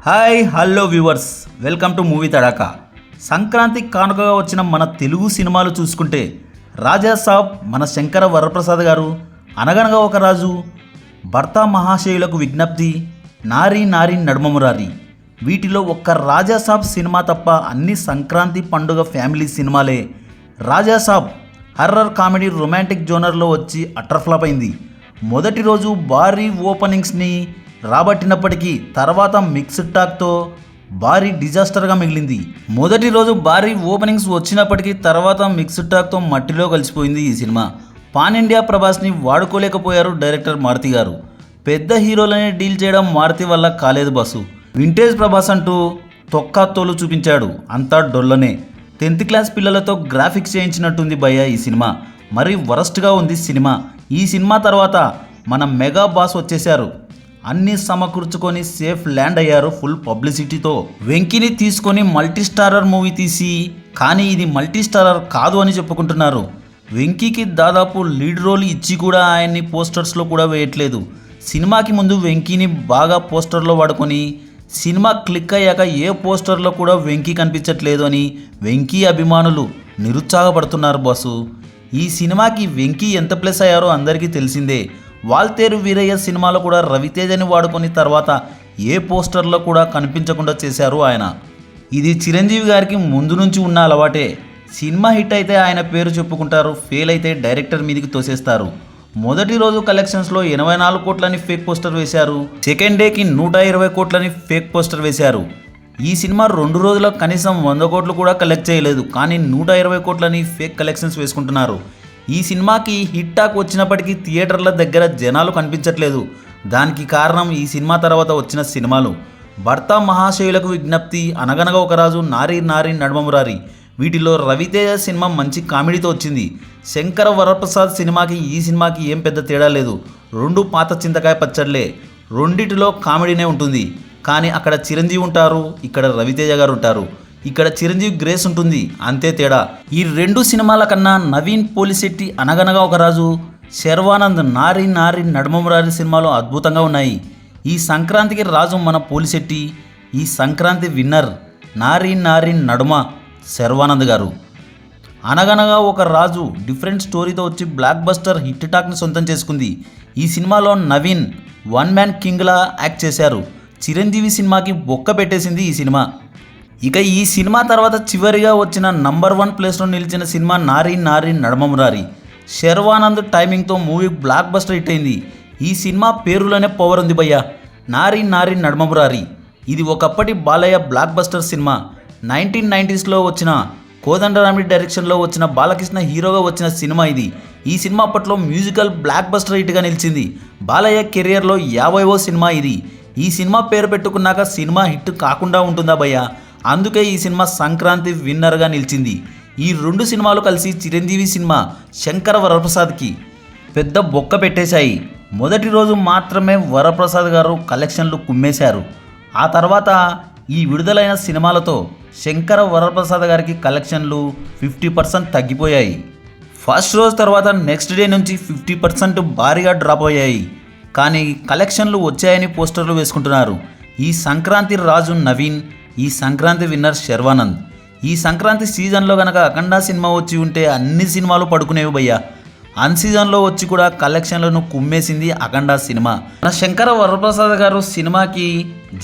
Hi hello viewers, welcome to movie Tadaka. Sankranti కానుకగా వచ్చిన మన తెలుగు సినిమాలు చూసుకుంటే రాజా సాబ్ మన శంకర వరప్రసాద్ గారు, అనగనగా ఒక రాజు, భర్త మహాశయులకు విజ్ఞప్తి, నారీ నారీ నడుమమురారి, వీటిలో ఒక్క రాజా సాబ్ సినిమా తప్ప అన్ని సంక్రాంతి పండుగ ఫ్యామిలీ సినిమాలే. రాజా సాబ్ హర్రర్ కామెడీ రొమాంటిక్ జోనర్లో వచ్చి అట్రఫ్లాప్ అయింది. మొదటి రోజు భారీ ఓపెనింగ్స్ని రాబట్టినప్పటికీ తర్వాత మిక్స్డ్ టాక్తో భారీ డిజాస్టర్గా మిగిలింది. మొదటి రోజు భారీ ఓపెనింగ్స్ వచ్చినప్పటికీ తర్వాత మిక్స్డ్ టాక్తో మట్టిలో కలిసిపోయింది ఈ సినిమా. పాన్ ఇండియా ప్రభాస్ని వాడుకోలేకపోయారు డైరెక్టర్ మారుతి గారు. పెద్ద హీరోలనే డీల్ చేయడం మారుతి వల్ల కాలేదు బస్సు. వింటేజ్ ప్రభాస్ అంటూ తొక్కాతోలు చూపించాడు, అంతా డొల్లనే. 10th క్లాస్ పిల్లలతో గ్రాఫిక్స్ చేయించినట్టుంది భయ్య ఈ సినిమా. మరీ వరస్ట్గా ఉంది సినిమా. ఈ సినిమా తర్వాత మన మెగా బాస్ వచ్చేశారు. అన్నీ సమకూర్చుకొని సేఫ్ ల్యాండ్ అయ్యారు ఫుల్ పబ్లిసిటీతో. వెంకీని తీసుకొని మల్టీ స్టారర్ మూవీ తీసి, కానీ ఇది మల్టీ స్టారర్ కాదు అని చెప్పుకుంటున్నారు. వెంకీకి దాదాపు లీడ్ రోల్ ఇచ్చి కూడా ఆయన్ని పోస్టర్స్లో కూడా వేయట్లేదు. సినిమాకి ముందు వెంకీని బాగా పోస్టర్లో వాడుకొని సినిమా క్లిక్ అయ్యాక ఏ పోస్టర్లో కూడా వెంకీ కనిపించట్లేదు అని వెంకీ అభిమానులు నిరుత్సాహపడుతున్నారు బాసు. ఈ సినిమాకి వెంకీ ఎంత ప్లస్ అయ్యారో అందరికీ తెలిసిందే. వాల్తేరు వీరయ్య సినిమాలో కూడా రవితేజని వాడుకొని తర్వాత ఏ పోస్టర్లో కూడా కనిపించకుండా చేశారు ఆయన. ఇది చిరంజీవి గారికి ముందు నుంచి ఉన్న అలవాటే. సినిమా హిట్ అయితే ఆయన పేరు చెప్పుకుంటారు, ఫెయిల్ అయితే డైరెక్టర్ మీదకి తోసేస్తారు. మొదటి రోజు కలెక్షన్స్లో 84 కోట్లని ఫేక్ పోస్టర్ వేశారు. సెకండ్ డేకి 120 కోట్లని ఫేక్ పోస్టర్ వేశారు. ఈ సినిమా 2 రోజుల్లో కనీసం 100 కోట్లు కూడా కలెక్ట్ చేయలేదు, కానీ 120 కోట్లని ఫేక్ కలెక్షన్స్ వేసుకుంటున్నారు. ఈ సినిమాకి హిట్ టాక్ వచ్చినప్పటికీ థియేటర్ల దగ్గర జనాలు కనిపించట్లేదు. దానికి కారణం ఈ సినిమా తర్వాత వచ్చిన సినిమాలు. భర్త మహాశయులకు విజ్ఞప్తి, అనగనగా ఒక రాజు, నారీ నారీ నడుమమురారి, వీటిలో రవితేజ సినిమా మంచి కామెడీతో వచ్చింది. శంకర వరప్రసాద్ సినిమాకి ఈ సినిమాకి ఏం పెద్ద తేడా లేదు. 2 పాత చింతకాయ పచ్చడ్లే. రెండిటిలో కామెడీనే ఉంటుంది, కానీ అక్కడ చిరంజీవి ఉంటారు, ఇక్కడ రవితేజ గారు ఉంటారు. ఇక్కడ చిరంజీవి గ్రేస్ ఉంటుంది, అంతే తేడా. ఈ 2 సినిమాల కన్నా నవీన్ పోలిశెట్టి అనగనగా ఒక రాజు, శర్వానంద్ నారీ నారీ నడుమమురారి సినిమాలు అద్భుతంగా ఉన్నాయి. ఈ సంక్రాంతికి రాజు మన పోలిశెట్టి, ఈ సంక్రాంతి విన్నర్ నారీ నారీ నడుమ శర్వానంద్ గారు. అనగనగా ఒక రాజు డిఫరెంట్ స్టోరీతో వచ్చి బ్లాక్ బస్టర్ హిట్ టాక్ని సొంతం చేసుకుంది. ఈ సినిమాలో నవీన్ 1 మ్యాన్ కింగ్లా యాక్ట్ చేశారు. చిరంజీవి సినిమాకి బొక్క పెట్టేసింది ఈ సినిమా. ఇక ఈ సినిమా తర్వాత చివరిగా వచ్చిన నంబర్ 1 ప్లేస్లో నిలిచిన సినిమా నారీ నారీ నడుమమురారి. శర్వానంద్ టైమింగ్తో మూవీ బ్లాక్ బస్టర్ హిట్ అయింది. ఈ సినిమా పేరులోనే పవర్ ఉంది భయ్య. నారీ నారీ నడుమమురారి ఇది ఒకప్పటి బాలయ్య బ్లాక్ బస్టర్ సినిమా. 1990sలో వచ్చిన కోదండరామి డైరెక్షన్లో వచ్చిన బాలకృష్ణ హీరోగా వచ్చిన సినిమా ఇది. ఈ సినిమా అప్పట్లో మ్యూజికల్ బ్లాక్ బస్టర్ హిట్గా నిలిచింది. బాలయ్య కెరియర్లో 50వ సినిమా ఇది. ఈ సినిమా పేరు పెట్టుకున్నాక సినిమా హిట్ కాకుండా ఉంటుందా భయ్య? అందుకే ఈ సినిమా సంక్రాంతి విన్నర్గా నిలిచింది. ఈ 2 సినిమాలు కలిసి చిరంజీవి సినిమా శంకర వరప్రసాద్కి పెద్ద బొక్క పెట్టేశాయి. మొదటి రోజు మాత్రమే వరప్రసాద్ గారు కలెక్షన్లు కుమ్మేశారు. ఆ తర్వాత ఈ విడుదలైన సినిమాలతో శంకర వరప్రసాద్ గారికి కలెక్షన్లు 50% తగ్గిపోయాయి. ఫస్ట్ రోజు తర్వాత నెక్స్ట్ డే నుంచి 50% భారీగా డ్రాప్ అయ్యాయి. కానీ కలెక్షన్లు వచ్చాయని పోస్టర్లు వేసుకుంటున్నారు. ఈ సంక్రాంతి రాజు నవీన్, ఈ సంక్రాంతి విన్నర్ శర్వానంద్. ఈ సంక్రాంతి సీజన్లో కనుక అఖండ సినిమా వచ్చి ఉంటే అన్ని సినిమాలు పడుకునేవి భయ్య. అన్ సీజన్లో వచ్చి కూడా కలెక్షన్లను కుమ్మేసింది అఖండ సినిమా. మన శంకర వరప్రసాద్ గారు సినిమాకి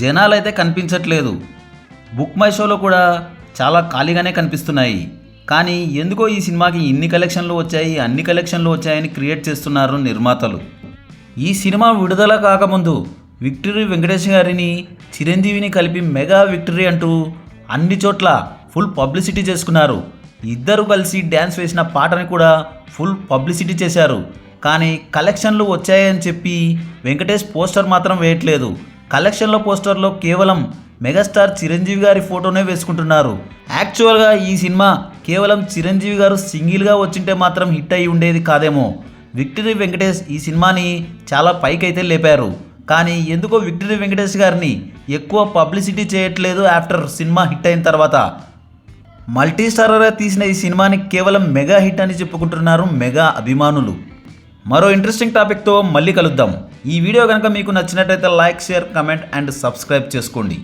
జనాలైతే కనిపించట్లేదు. బుక్ మై షోలో కూడా చాలా ఖాళీగానే కనిపిస్తున్నాయి. కానీ ఎందుకో ఈ సినిమాకి ఇన్ని కలెక్షన్లు వచ్చాయి, అన్ని కలెక్షన్లు వచ్చాయని క్రియేట్ చేస్తున్నారు నిర్మాతలు. ఈ సినిమా విడుదల కాకముందు విక్టరీ వెంకటేష్ గారిని చిరంజీవిని కలిపి మెగా విక్టరీ అంటూ అన్ని చోట్ల ఫుల్ పబ్లిసిటీ చేసుకున్నారు. ఇద్దరు కలిసి డ్యాన్స్ వేసిన పాటని కూడా ఫుల్ పబ్లిసిటీ చేశారు. కానీ కలెక్షన్లు వచ్చాయని చెప్పి వెంకటేష్ పోస్టర్ మాత్రం వేయట్లేదు. కలెక్షన్ల పోస్టర్లో కేవలం మెగాస్టార్ చిరంజీవి గారి ఫోటోనే వేసుకుంటున్నారు. యాక్చువల్గా ఈ సినిమా కేవలం చిరంజీవి గారు సింగిల్గా వచ్చింటే మాత్రం హిట్ అయి ఉండేది కాదేమో. విక్టరీ వెంకటేష్ ఈ సినిమాని చాలా పైకైతే లేపారు. కానీ ఎందుకో విక్టరీ వెంకటేష్ గారిని ఎక్కువ పబ్లిసిటీ చేయట్లేదు. ఆఫ్టర్ సినిమా హిట్ అయిన తర్వాత మల్టీ స్టారర్గా తీసిన ఈ సినిమాని కేవలం మెగా హిట్ అని చెప్పుకుంటున్నారు మెగా అభిమానులు. మరో ఇంట్రెస్టింగ్ టాపిక్తో మళ్ళీ కలుద్దాం. ఈ వీడియో కనుక మీకు నచ్చినట్లయితే like, share, comment and subscribe చేసుకోండి.